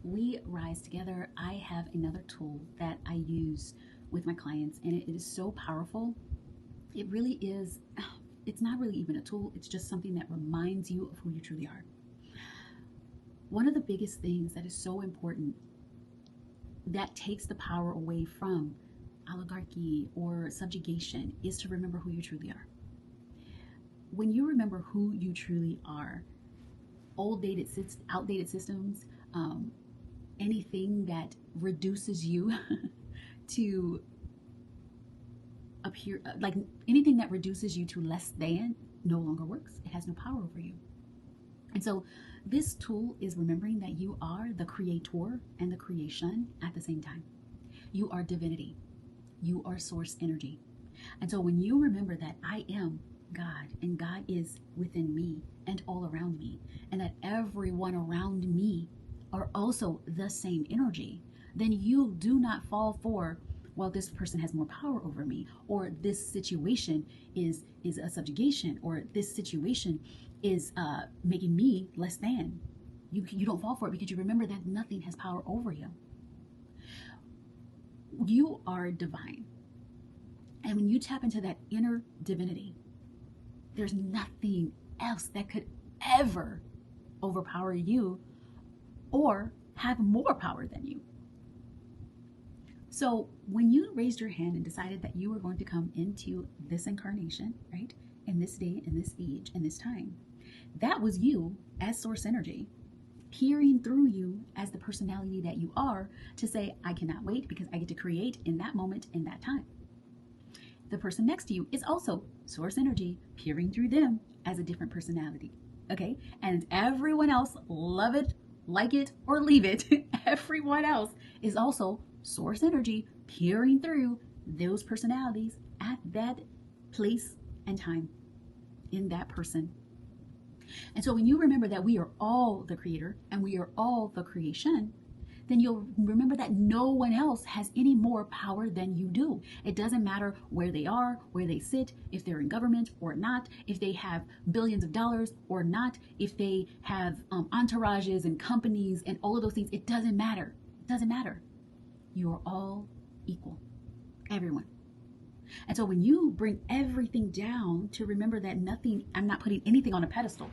we rise together, I have another tool that I use with my clients, and it is so powerful. It really is, it's not really even a tool, it's just something that reminds you of who you truly are. One of the biggest things that is so important that takes the power away from oligarchy or subjugation is to remember who you truly are. When you remember who you truly are, outdated systems, anything that reduces you to appear, like anything that reduces you to less than, no longer works. It has no power over you. And so this tool is remembering that you are the creator and the creation at the same time. You are divinity. You are source energy. And so when you remember that I am God and God is within me and all around me, and that everyone around me are also the same energy, then you do not fall for, well, this person has more power over me, or this situation is a subjugation, or this situation is making me less than. You don't fall for it because you remember that nothing has power over you. You are divine. And when you tap into that inner divinity, there's nothing else that could ever overpower you or have more power than you. So when you raised your hand and decided that you were going to come into this incarnation, right, in this day, in this age, in this time, that was you as source energy, peering through you as the personality that you are to say, I cannot wait because I get to create in that moment, in that time. The person next to you is also source energy, peering through them as a different personality. Okay? And everyone else, love it, like it, or leave it, everyone else is also source energy, peering through those personalities at that place and time in that person. And so when you remember that we are all the creator and we are all the creation, then you'll remember that no one else has any more power than you do. It doesn't matter where they are, where they sit, if they're in government or not, if they have billions of dollars or not, if they have entourages and companies and all of those things. It doesn't matter. It doesn't matter. You are all equal. Everyone. And so when you bring everything down to remember that I'm not putting anything on a pedestal,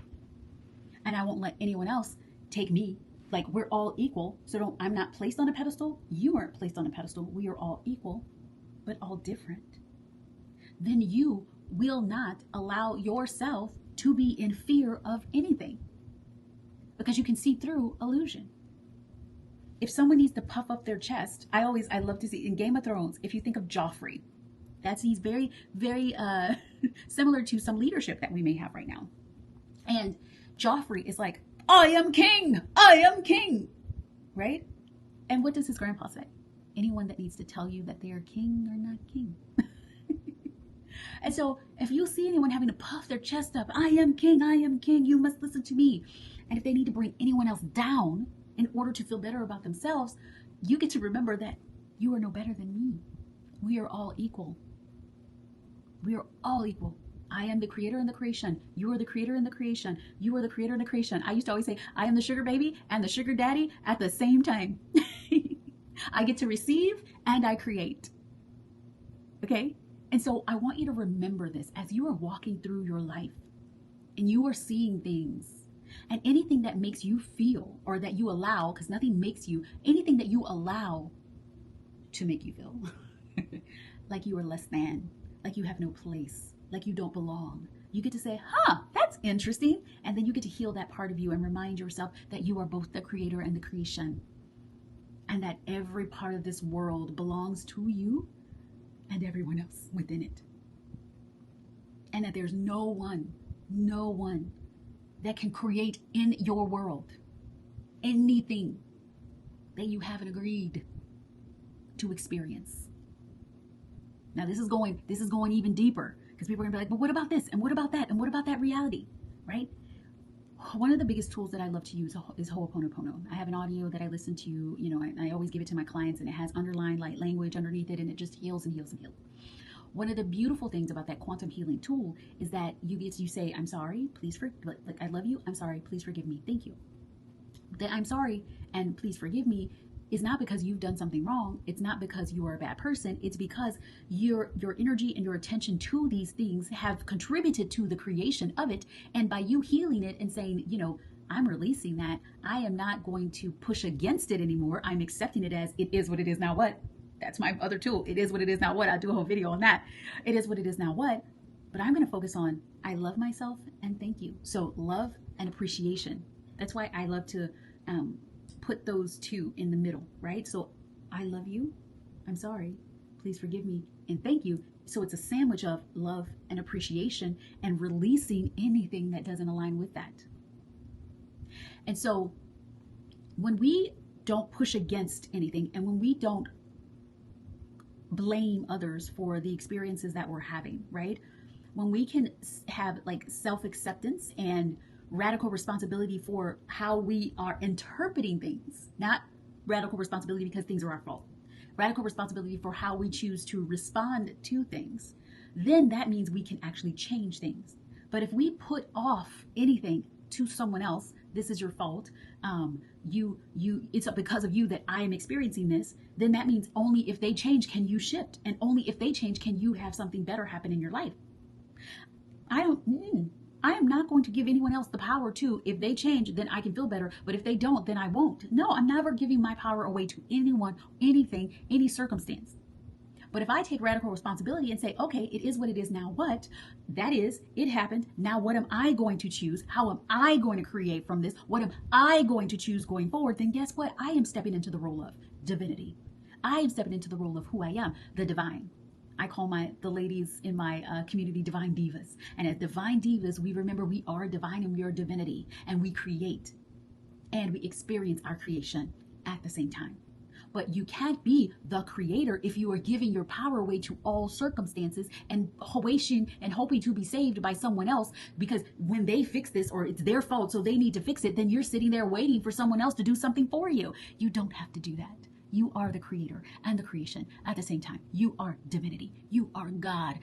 and I won't let anyone else take me. Like, we're all equal, so I'm not placed on a pedestal. You aren't placed on a pedestal. We are all equal, but all different. Then you will not allow yourself to be in fear of anything because you can see through illusion. If someone needs to puff up their chest, I love to see in Game of Thrones, if you think of Joffrey, he's very, very similar to some leadership that we may have right now. And Joffrey is like, I am king, right? And what does his grandpa say? Anyone that needs to tell you that they are king are not king. And so if you see anyone having to puff their chest up, I am king, you must listen to me. And if they need to bring anyone else down in order to feel better about themselves, you get to remember that you are no better than me. We are all equal. We are all equal. I am the creator and the creation. You are the creator and the creation. You are the creator and the creation. I used to always say, I am the sugar baby and the sugar daddy at the same time. I get to receive and I create. Okay? And so I want you to remember this as you are walking through your life and you are seeing things and anything that makes you feel or that you allow, because nothing makes you, anything that you allow to make you feel like you are less than, like you have no place, like you don't belong. You get to say, that's interesting. And then you get to heal that part of you and remind yourself that you are both the creator and the creation. And that every part of this world belongs to you and everyone else within it. And that there's no one that can create in your world anything that you haven't agreed to experience. Now this is going even deeper. Because people are going to be like, but what about this? And what about that? And what about that reality? Right? One of the biggest tools that I love to use is Ho'oponopono. I have an audio that I listen to, I always give it to my clients, and it has underlined light language underneath it, and it just heals and heals and heals. One of the beautiful things about that quantum healing tool is that you say, I'm sorry, please I love you, I'm sorry, please forgive me, thank you. that I'm sorry and please forgive me is not because you've done something wrong. It's not because you are a bad person. It's because your energy and your attention to these things have contributed to the creation of it. And by you healing it and saying, you know, I'm releasing that, I am not going to push against it anymore. I'm accepting it as it is what it is now what. That's my other tool. It is what it is now what. I'll do a whole video on that. It is what it is now what. But I'm going to focus on I love myself and thank you. So love and appreciation. That's why I love to put those two in the middle, right? So I love you, I'm sorry, please forgive me, and thank you. So it's a sandwich of love and appreciation and releasing anything that doesn't align with that. And so when we don't push against anything and when we don't blame others for the experiences that we're having, right? When we can have like self-acceptance and radical responsibility for how we are interpreting things, not radical responsibility because things are our fault, radical responsibility for how we choose to respond to things, then that means we can actually change things. But if we put off anything to someone else, this is your fault, it's because of you that I am experiencing this, then that means only if they change can you shift, and only if they change can you have something better happen in your life. I am not going to give anyone else the power to, if they change, then I can feel better. But if they don't, then I won't. No, I'm never giving my power away to anyone, anything, any circumstance. But if I take radical responsibility and say, okay, it is what it is now what? That is, it happened. Now what am I going to choose? How am I going to create from this? What am I going to choose going forward? Then guess what? I am stepping into the role of divinity. I am stepping into the role of who I am, the divine. I call the ladies in my community divine divas. And as divine divas, we remember we are divine and we are divinity. And we create and we experience our creation at the same time. But you can't be the creator if you are giving your power away to all circumstances and wishing and hoping to be saved by someone else, because when they fix this, or it's their fault so they need to fix it, then you're sitting there waiting for someone else to do something for you. You don't have to do that. You are the creator and the creation at the same time. You are divinity. You are God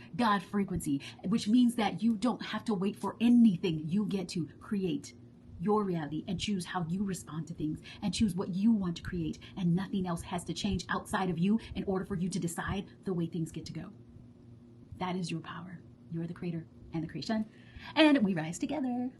frequency, which means that you don't have to wait for anything. You get to create your reality and choose how you respond to things and choose what you want to create, and nothing else has to change outside of you in order for you to decide the way things get to go. That is your power. You're the creator and the creation, and we rise together.